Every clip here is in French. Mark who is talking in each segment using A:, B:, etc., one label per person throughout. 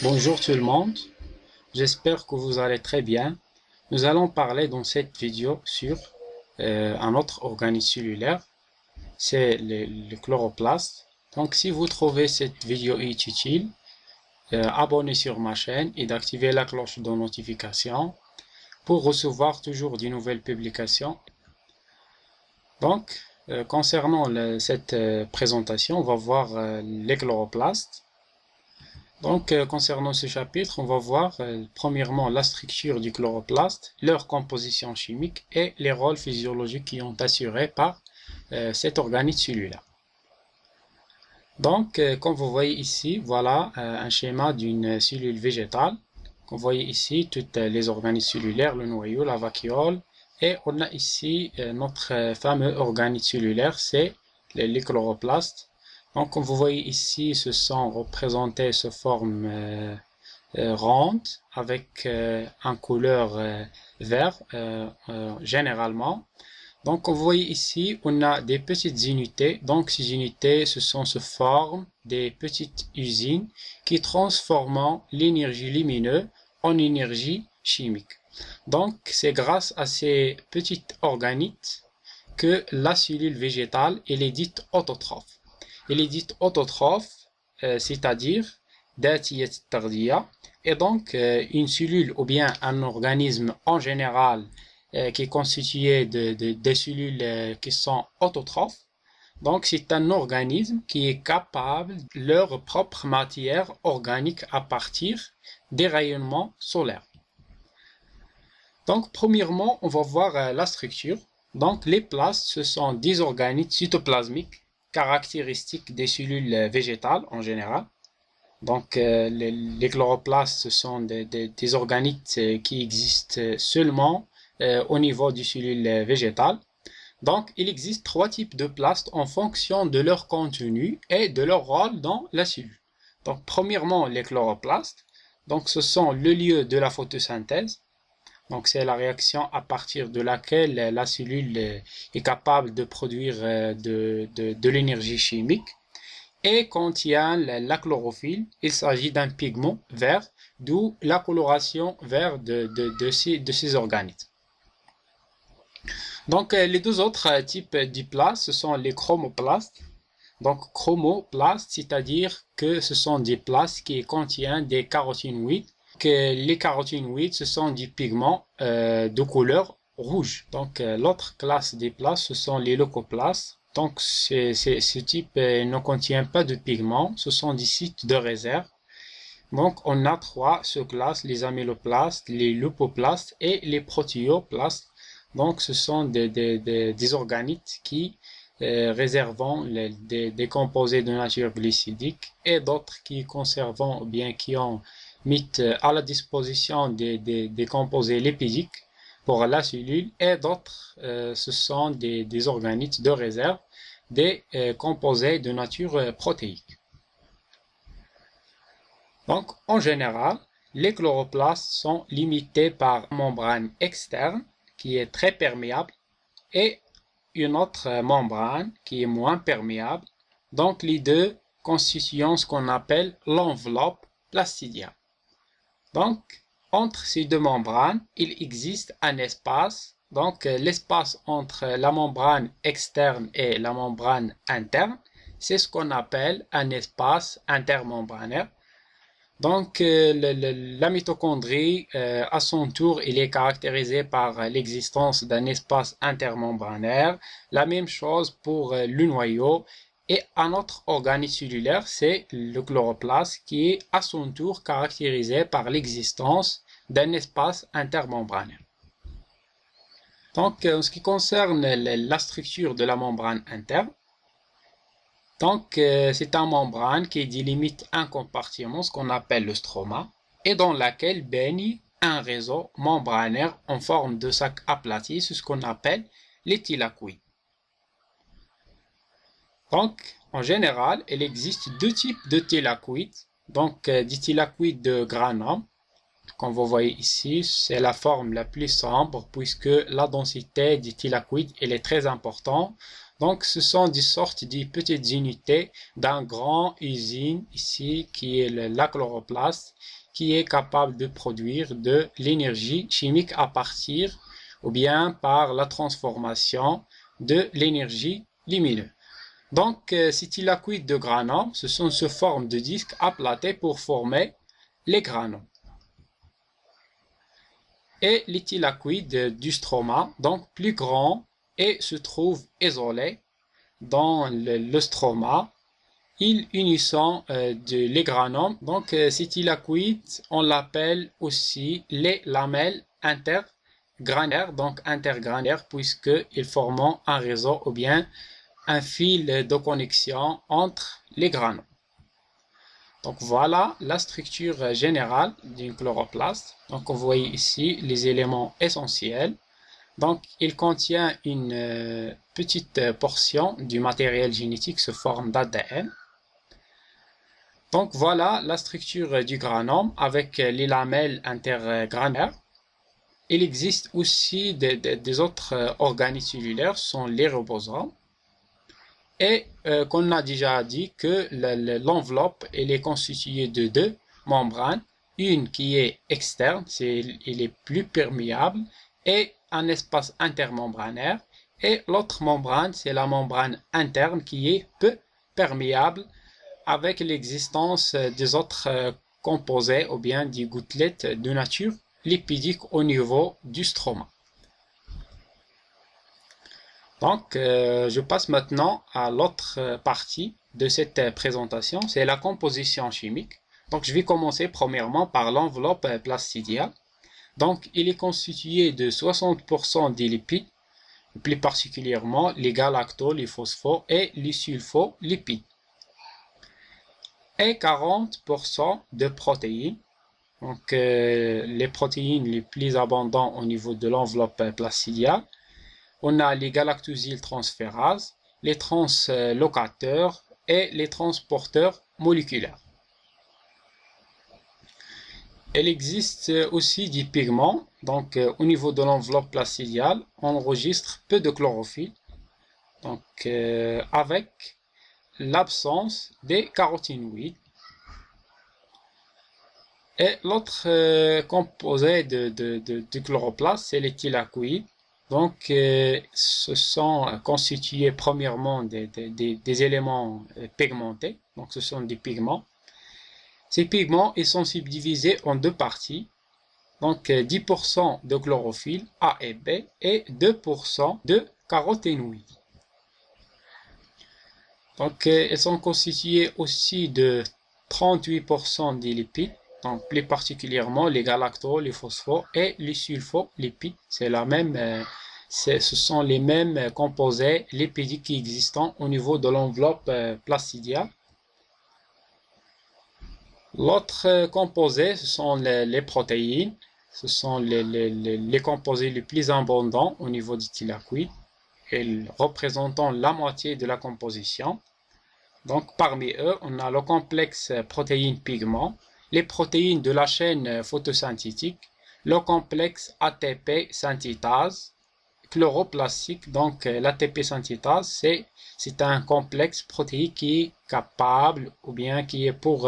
A: Bonjour tout le monde, j'espère que vous allez très bien. Nous allons parler dans cette vidéo sur un autre organisme cellulaire, c'est le chloroplaste. Donc si vous trouvez cette vidéo utile, abonnez sur ma chaîne et d'activer la cloche de notification pour recevoir toujours de nouvelles publications. Donc concernant cette présentation, on va voir les chloroplastes. Donc, concernant ce chapitre, on va voir premièrement la structure du chloroplaste, leur composition chimique et les rôles physiologiques qui ont assurés par cet organisme cellulaire. Donc, comme vous voyez ici, voilà un schéma d'une cellule végétale. Vous voyez ici tous les organismes cellulaires, le noyau, la vacuole, et on a ici notre fameux organisme cellulaire, c'est les chloroplastes. Donc, comme vous voyez ici, ce sont représentés sous forme ronde avec un couleur vert généralement. Donc, comme vous voyez ici, on a des petites unités. Donc, ces unités, ce sont sous forme des petites usines qui transforment l'énergie lumineuse en énergie chimique. Donc, c'est grâce à ces petits organites que la cellule végétale elle est dite autotrophe. Elle est dite autotrophe, c'est-à-dire d'atiyat tardiya, et donc une cellule ou bien un organisme en général qui est constitué de cellules qui sont autotrophes. Donc c'est un organisme qui est capable de leur propre matière organique à partir des rayonnements solaires. Donc premièrement, on va voir la structure. Donc les plastes, ce sont des organites cytoplasmiques caractéristiques des cellules végétales en général. Donc les chloroplastes, ce sont des organites qui existent seulement au niveau des cellules végétales. Donc il existe trois types de plastes en fonction de leur contenu et de leur rôle dans la cellule. Donc premièrement les chloroplastes, donc ce sont le lieu de la photosynthèse. Donc c'est la réaction à partir de laquelle la cellule est capable de produire de l'énergie chimique et contient la chlorophylle. Il s'agit d'un pigment vert, d'où la coloration vert de ces organites. Donc les deux autres types de plastes, ce sont les chromoplastes. Donc chromoplastes, c'est-à-dire que ce sont des plastes qui contiennent des carotinoïdes. Que les carotinoïdes, ce sont des pigments de couleur rouge. Donc l'autre classe des plastes, ce sont les leucoplastes. Donc ce type ne contient pas de pigments, ce sont des sites de réserve. Donc on a trois sous-classes, les amyloplastes, les leucoplastes et les protéoplastes. Donc ce sont des organites qui réservant des composés de nature glycidique et d'autres qui conservant ou bien qui ont mis à la disposition des composés lipidiques pour la cellule et d'autres ce sont des organites de réserve des composés de nature protéique. Donc en général, les chloroplastes sont limités par une membrane externe qui est très perméable et une autre membrane qui est moins perméable. Donc les deux constituent ce qu'on appelle l'enveloppe plastidienne. Donc, entre ces deux membranes, il existe un espace. Donc, l'espace entre la membrane externe et la membrane interne, c'est ce qu'on appelle un espace intermembranaire. Donc, la mitochondrie, à son tour, il est caractérisé par l'existence d'un espace intermembranaire. La même chose pour le noyau. Et un autre organe cellulaire, c'est le chloroplaste qui est à son tour caractérisé par l'existence d'un espace intermembranaire. Donc, en ce qui concerne la structure de la membrane interne, donc c'est une membrane qui délimite un compartiment, ce qu'on appelle le stroma, et dans laquelle baigne un réseau membranaire en forme de sac aplati, c'est ce qu'on appelle les thylakoïdes. Donc, en général, il existe deux types de thylakoïdes. Donc, des thylakoïdes de granum, comme vous voyez ici, c'est la forme la plus sombre puisque la densité des thylakoïdes elle est très importante. Donc, ce sont des sortes de petites unités d'un grand usine ici qui est la chloroplaste, qui est capable de produire de l'énergie chimique à partir ou bien par la transformation de l'énergie lumineuse. Donc, ces thylakoïdes de granulome, ce sont sous forme de disques aplatés pour former les granules. Et les thylakoïdes du stroma, donc plus grands, et se trouvent isolés dans le stroma, ils unissant les granules. Donc, ces thylakoïdes, on l'appelle aussi les lamelles intergranulaires, donc intergranulaires, puisqu'ils forment un réseau ou bien un fil de connexion entre les granules. Donc voilà la structure générale d'une chloroplaste. Donc vous voyez ici les éléments essentiels. Donc il contient une petite portion du matériel génétique sous forme d'ADN. Donc voilà la structure du granulome avec les lamelles intergranulaires. Il existe aussi des autres organismes cellulaires, ce sont les ribosomes. Et qu'on a déjà dit que l'enveloppe elle est constituée de deux membranes, une qui est externe, elle est plus perméable, et un espace intermembranaire, et l'autre membrane, c'est la membrane interne qui est peu perméable avec l'existence des autres composés ou bien des gouttelettes de nature lipidique au niveau du stroma. Donc, je passe maintenant à l'autre partie de cette présentation, c'est la composition chimique. Donc, je vais commencer premièrement par l'enveloppe plastidiale. Donc, il est constitué de 60% des lipides, plus particulièrement les galactose, les phosphos et les sulfolipides. Et 40% de protéines. Donc, les protéines les plus abondantes au niveau de l'enveloppe plastidiale. On a les galactosyltransférases, les translocateurs et les transporteurs moléculaires. Il existe aussi des pigments. Donc, au niveau de l'enveloppe plastidiale, on enregistre peu de chlorophylle. Donc, avec l'absence des caroténoïdes. Et l'autre composé de chloroplaste, c'est les thylakoïdes. Donc, ce sont constitués premièrement des éléments pigmentés. Donc, ce sont des pigments. Ces pigments ils sont subdivisés en deux parties. Donc, 10% de chlorophylle A et B et 2% de caroténoïdes. Donc, ils sont constitués aussi de 38% des lipides. Donc, plus particulièrement les galactose, les phosphos et les sulfolipides. C'est la même, ce sont les mêmes composés lipidiques existants au niveau de l'enveloppe plastidiale. L'autre composé, ce sont les protéines. Ce sont les composés les plus abondants au niveau du thylakoïde, représentant la moitié de la composition. Donc, parmi eux, on a le complexe protéines-pigments, les protéines de la chaîne photosynthétique, le complexe ATP synthétase, chloroplastique. Donc, l'ATP synthétase, c'est un complexe protéique qui est capable ou bien qui est pour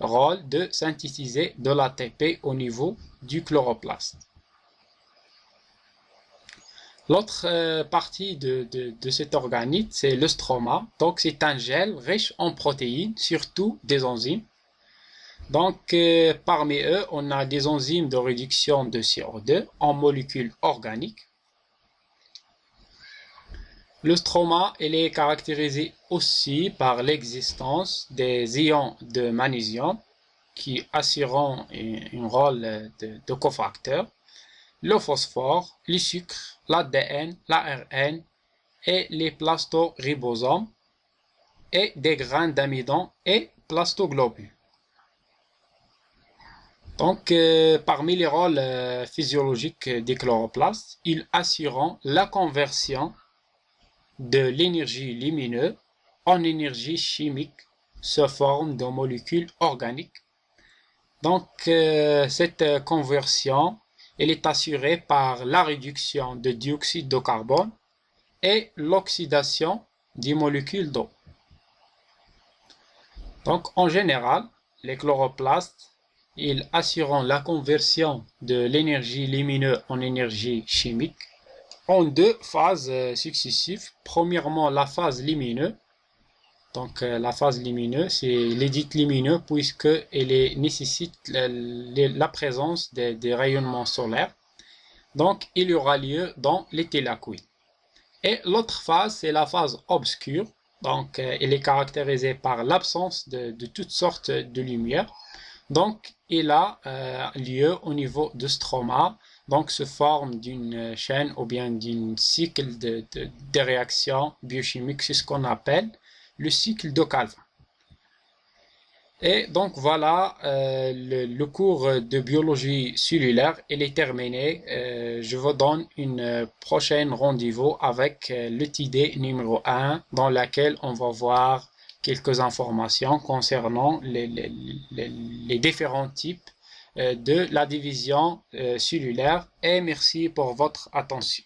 A: rôle de synthétiser de l'ATP au niveau du chloroplaste. L'autre partie de cet organisme, c'est le stroma. Donc, c'est un gel riche en protéines, surtout des enzymes. Donc, parmi eux, on a des enzymes de réduction de CO2 en molécules organiques. Le stroma, il est caractérisé aussi par l'existence des ions de magnésium qui assurent un rôle de cofacteur, le phosphore, les sucres, l'ADN, l'ARN et les plastoribosomes et des grains d'amidon et plastoglobules. Donc, parmi les rôles physiologiques des chloroplastes, ils assurent la conversion de l'énergie lumineuse en énergie chimique sous forme de molécules organiques. Donc, cette conversion elle est assurée par la réduction de dioxyde de carbone et l'oxydation des molécules d'eau. Donc, en général, les chloroplastes, ils assurent la conversion de l'énergie lumineuse en énergie chimique en deux phases successives. Premièrement, la phase lumineuse. Donc, la phase lumineuse, c'est l'édite lumineux puisqu'elle nécessite la présence des rayonnements solaires. Donc, il y aura lieu dans les thylakoïdes. Et l'autre phase, c'est la phase obscure. Donc, elle est caractérisée par l'absence de toutes sortes de lumière. Donc, il a lieu au niveau de stroma. Donc, se forme d'une chaîne ou bien d'un cycle de réactions biochimiques. C'est ce qu'on appelle le cycle de Calvin. Et donc voilà, le cours de biologie cellulaire, il est terminé. Je vous donne une prochaine rendez-vous avec l'étude numéro 1 dans laquelle on va voir quelques informations concernant les différents types de la division cellulaire. Et merci pour votre attention.